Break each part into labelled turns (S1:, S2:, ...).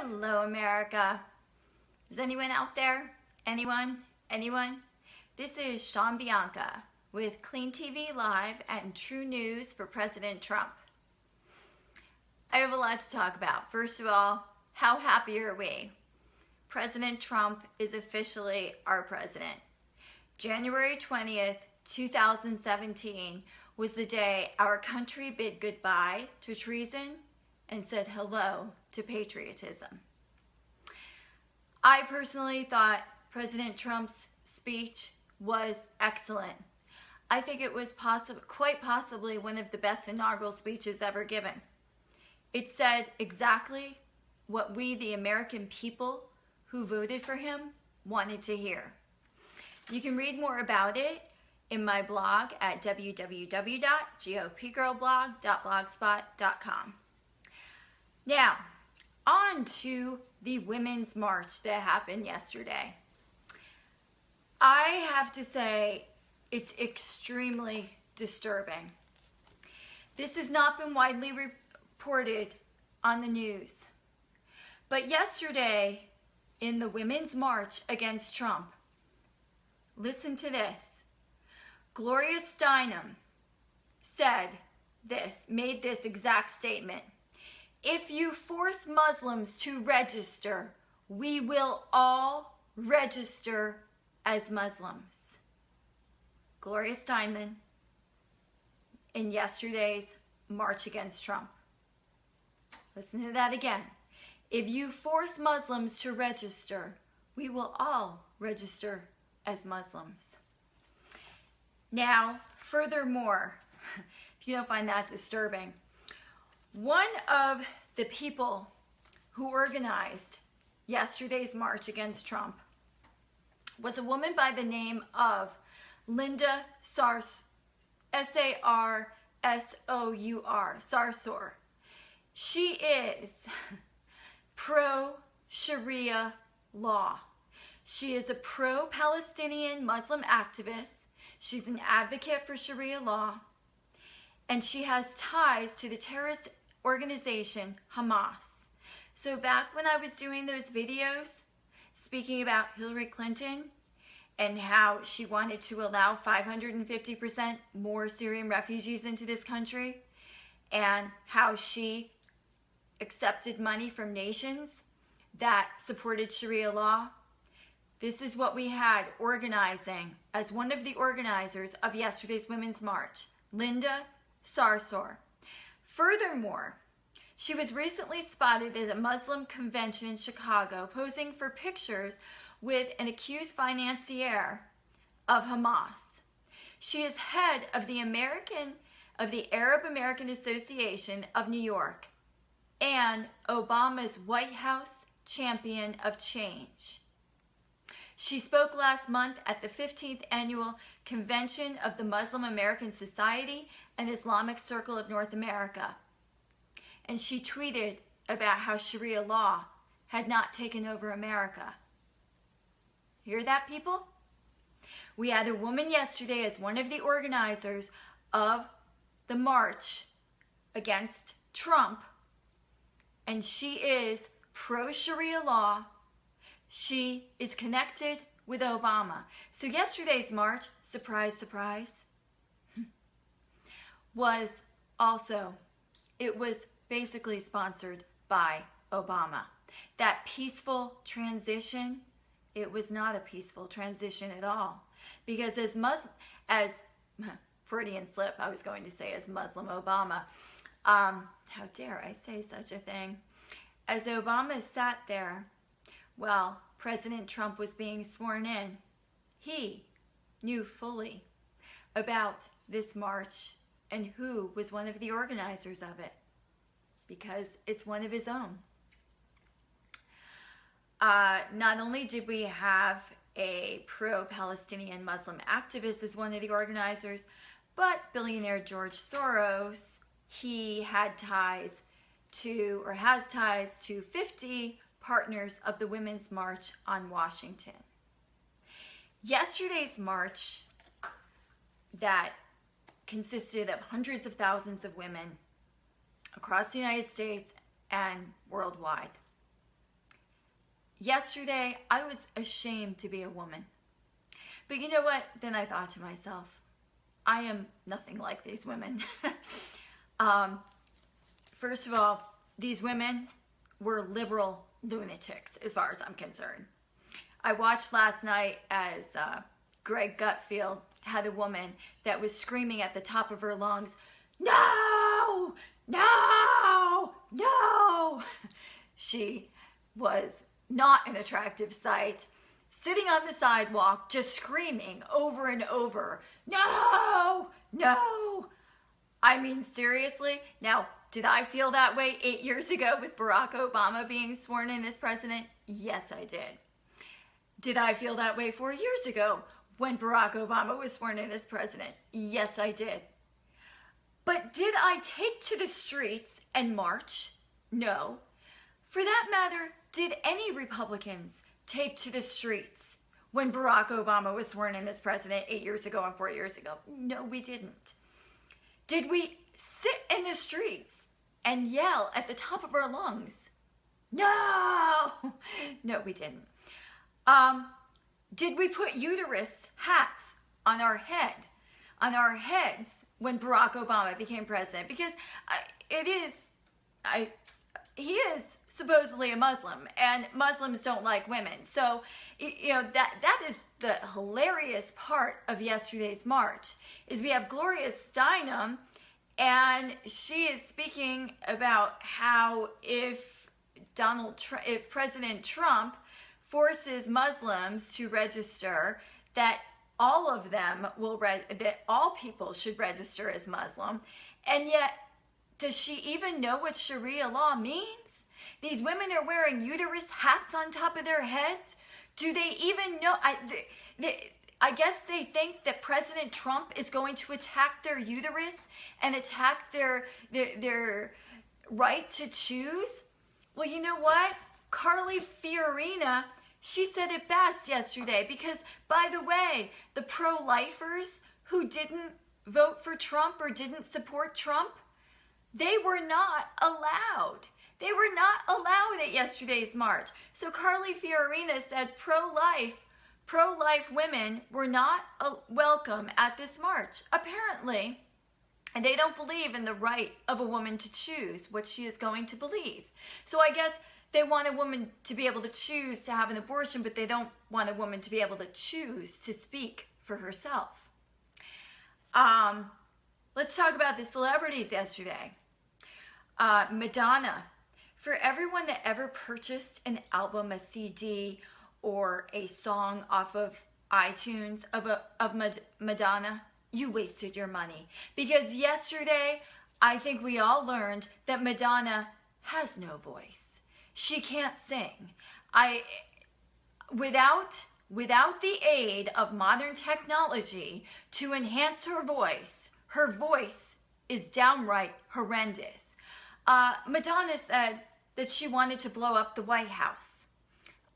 S1: Hello, America. Is anyone out there? Anyone? Anyone? This is Sean Bianca with Clean TV Live and True News for President Trump. I have a lot to talk about. First of all, how happy are we? President Trump is officially our president. January 20th, 2017 was the day our country bid goodbye to treason and said hello to patriotism. I personally thought President Trump's speech was excellent. I think it was quite possibly one of the best inaugural speeches ever given. It said exactly what we, the American people who voted for him, wanted to hear. You can read more about it in my blog at www.gopgirlblog.blogspot.com. Now, on to the Women's March that happened yesterday. I have to say, it's extremely disturbing. This has not been widely reported on the news. But yesterday, in the Women's March against Trump, listen to this. Gloria Steinem made this exact statement. If you force Muslims to register, we will all register as Muslims. Gloria Steinem in yesterday's March against Trump. Listen to that again. If you force Muslims to register, we will all register as Muslims. Now, furthermore, if you don't find that disturbing, one of the people who organized yesterday's march against Trump was a woman by the name of Linda Sarsour, S-A-R-S-O-U-R, Sarsour. She is pro-Sharia law. She is a pro-Palestinian Muslim activist. She's an advocate for Sharia law. And she has ties to the terrorist organization Hamas. So back when I was doing those videos speaking about Hillary Clinton and how she wanted to allow 550% more Syrian refugees into this country and how she accepted money from nations that supported Sharia law, this is what we had organizing as one of the organizers of yesterday's Women's March, Linda Sarsour. Furthermore, she was recently spotted at a Muslim convention in Chicago posing for pictures with an accused financier of Hamas. She is head of the Arab American Association of New York and Obama's White House Champion of Change. She spoke last month at the 15th Annual Convention of the Muslim American Society and Islamic Circle of North America. And she tweeted about how Sharia law had not taken over America. Hear that, people? We had a woman yesterday as one of the organizers of the march against Trump, and she is pro-Sharia law. She is connected with Obama. So yesterday's march, surprise, surprise, was basically sponsored by Obama. That peaceful transition, it was not a peaceful transition at all. Because as Freudian slip, I was going to say as Muslim Obama, how dare I say such a thing? As Obama sat there, while President Trump was being sworn in, he knew fully about this march and who was one of the organizers of it, because it's one of his own. Not only did we have a pro-Palestinian Muslim activist as one of the organizers, but billionaire George Soros, he had ties to, or has ties to 50 partners of the Women's March on Washington. Yesterday's march that consisted of hundreds of thousands of women across the United States and worldwide yesterday I was ashamed to be a woman. But you know what? Then I thought to myself, I am nothing like these women. First of all, these women were liberal lunatics as far as I'm concerned. I watched last night as Greg Gutfeld had a woman that was screaming at the top of her lungs, "No! No! No!" She was not an attractive sight, sitting on the sidewalk just screaming over and over, "No! No!" I mean, seriously? Now, did I feel that way 8 years ago with Barack Obama being sworn in as president? Yes, I did. Did I feel that way 4 years ago when Barack Obama was sworn in as president? Yes, I did. But did I take to the streets and march? No. For that matter, did any Republicans take to the streets when Barack Obama was sworn in as president 8 years ago and 4 years ago? No, we didn't. Did we sit in the streets and yell at the top of our lungs? No! No, we didn't. Did we put uterus hats on our heads when Barack Obama became president? Because he is supposedly a Muslim, and Muslims don't like women. So, you know, that is the hilarious part of yesterday's march, is we have Gloria Steinem, and she is speaking about how if President Trump forces Muslims to register, that all of them that all people should register as Muslim. And yet, does she even know what Sharia law means? These women are wearing uterus hats on top of their heads. Do they even know? I guess they think that President Trump is going to attack their uterus and attack their right to choose. Well, you know what? Carly Fiorina, she said it best yesterday, because, by the way, the pro-lifers who didn't vote for Trump or didn't support Trump, they were not allowed. They were not allowed at yesterday's march. So Carly Fiorina said pro-life women were not welcome at this march. Apparently, and they don't believe in the right of a woman to choose what she is going to believe. So I guess they want a woman to be able to choose to have an abortion, but they don't want a woman to be able to choose to speak for herself. Let's talk about the celebrities yesterday. Madonna. For everyone that ever purchased an album, a CD, or a song off of iTunes of Madonna, you wasted your money. Because yesterday, I think we all learned that Madonna has no voice. She can't sing. Without the aid of modern technology to enhance her voice is downright horrendous. Madonna said that she wanted to blow up the White House.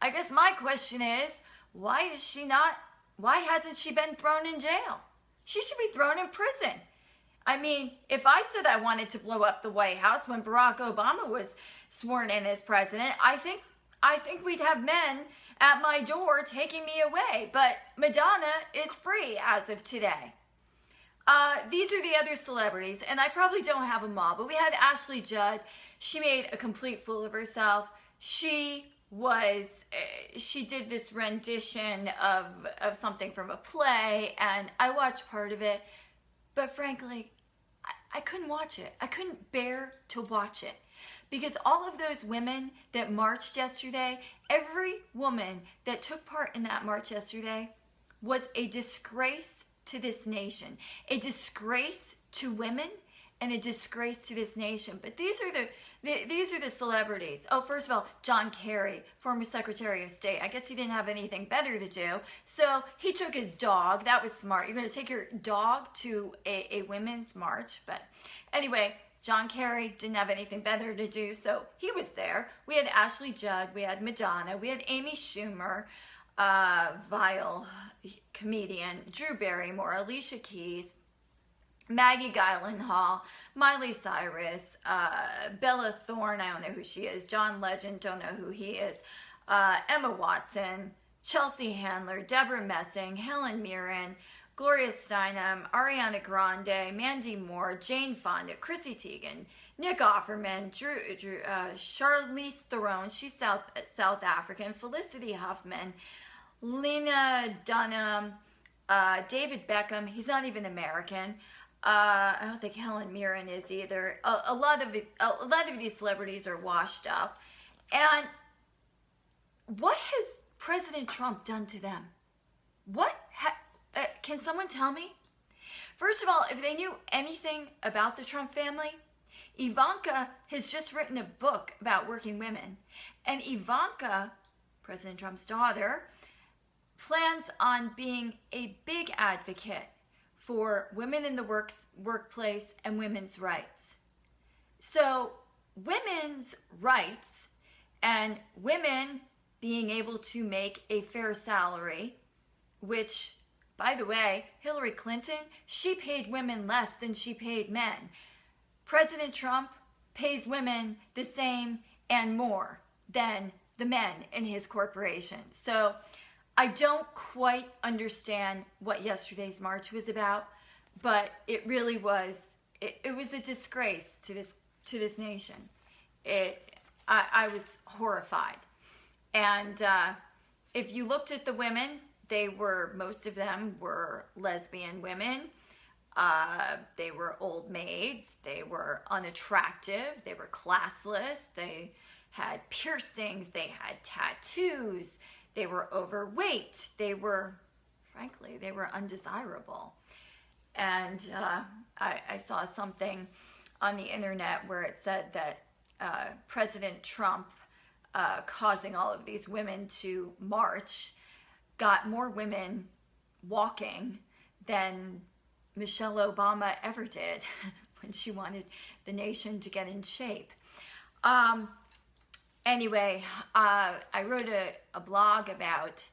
S1: I guess my question is, why hasn't she been thrown in jail? She should be thrown in prison. I mean, if I said I wanted to blow up the White House when Barack Obama was sworn in as president, I think we'd have men at my door taking me away. But Madonna is free as of today. These are the other celebrities, and I probably don't have them all, but we had Ashley Judd. She made a complete fool of herself. She did this rendition of something from a play, and I watched part of it, but frankly, I couldn't watch it. I couldn't bear to watch it, because all of those women that marched yesterday, every woman that took part in that march yesterday was a disgrace to this nation, a disgrace to women, and a disgrace to this nation. But these are the celebrities. Oh, first of all, John Kerry, former Secretary of State. I guess he didn't have anything better to do, so he took his dog. That was smart. You're going to take your dog to a women's march. But anyway, John Kerry didn't have anything better to do, so he was there. We had Ashley Judd. We had Madonna. We had Amy Schumer, vile comedian, Drew Barrymore, Alicia Keys, Maggie Gyllenhaal, Miley Cyrus, Bella Thorne, I don't know who she is, John Legend, don't know who he is, Emma Watson, Chelsea Handler, Deborah Messing, Helen Mirren, Gloria Steinem, Ariana Grande, Mandy Moore, Jane Fonda, Chrissy Teigen, Nick Offerman, Charlize Theron, she's South African, Felicity Huffman, Lena Dunham, David Beckham, he's not even American. I don't think Helen Mirren is either. A lot of these celebrities are washed up. And what has President Trump done to them? Can someone tell me? First of all, if they knew anything about the Trump family, Ivanka has just written a book about working women. And Ivanka, President Trump's daughter, plans on being a big advocate for women in the workplace and women's rights. So women's rights and women being able to make a fair salary, which, by the way, Hillary Clinton, she paid women less than she paid men. President Trump pays women the same and more than the men in his corporation. So I don't quite understand what yesterday's march was about, but it really was, it was a disgrace to this nation. I was horrified. And if you looked at the women, most of them were lesbian women. They were old maids. They were unattractive. They were classless. They had piercings. They had tattoos. They were overweight. Frankly, they were undesirable. And I saw something on the internet where it said that President Trump, causing all of these women to march, got more women walking than Michelle Obama ever did when she wanted the nation to get in shape. Anyway, I wrote a blog about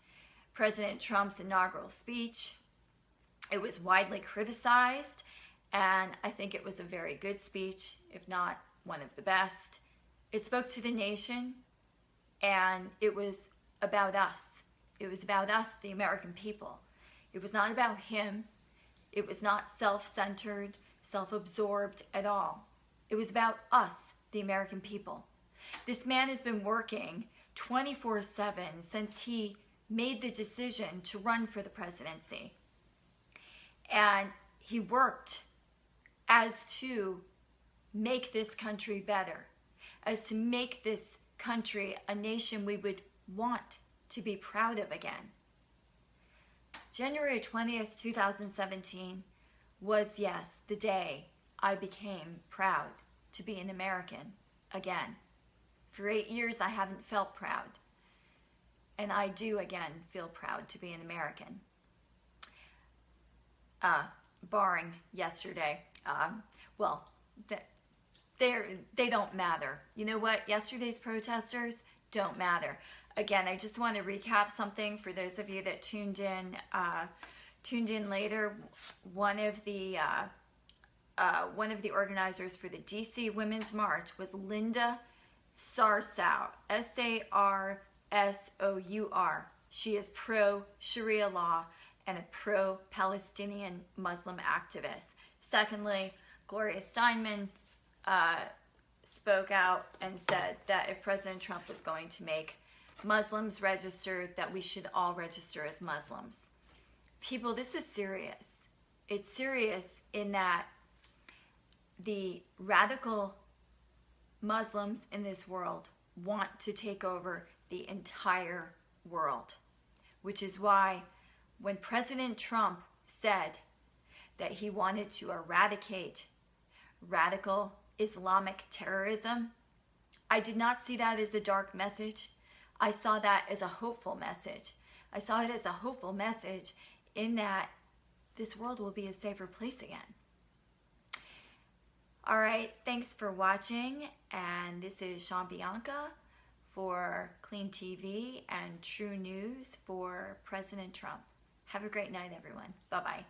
S1: President Trump's inaugural speech. It was widely criticized, and I think it was a very good speech, if not one of the best. It spoke to the nation, and it was about us. It was about us, the American people. It was not about him. It was not self-centered, self-absorbed at all. It was about us, the American people. This man has been working 24/7 since he made the decision to run for the presidency. And he worked as to make this country better, as to make this country a nation we would want to be proud of again. January 20th, 2017 was, yes, the day I became proud to be an American again. For 8 years, I haven't felt proud. And I do, again, feel proud to be an American. Barring yesterday. They don't matter. You know what? Yesterday's protesters don't matter. Again, I just want to recap something for those of you that tuned in later. One of the organizers for the DC Women's March was Linda Sarsour, Sarsour. She is pro-Sharia law and a pro-Palestinian Muslim activist. Secondly, Gloria Steinem spoke out and said that if President Trump was going to make Muslims register, that we should all register as Muslims. People, this is serious. It's serious in that the radical Muslims in this world want to take over the entire world, which is why when President Trump said that he wanted to eradicate radical Islamic terrorism, I did not see that as a dark message. I saw that as a hopeful message. I saw it as a hopeful message in that this world will be a safer place again. All right, thanks for watching, and this is Sean Bianca for Clean TV and True News for President Trump. Have a great night, everyone. Bye-bye.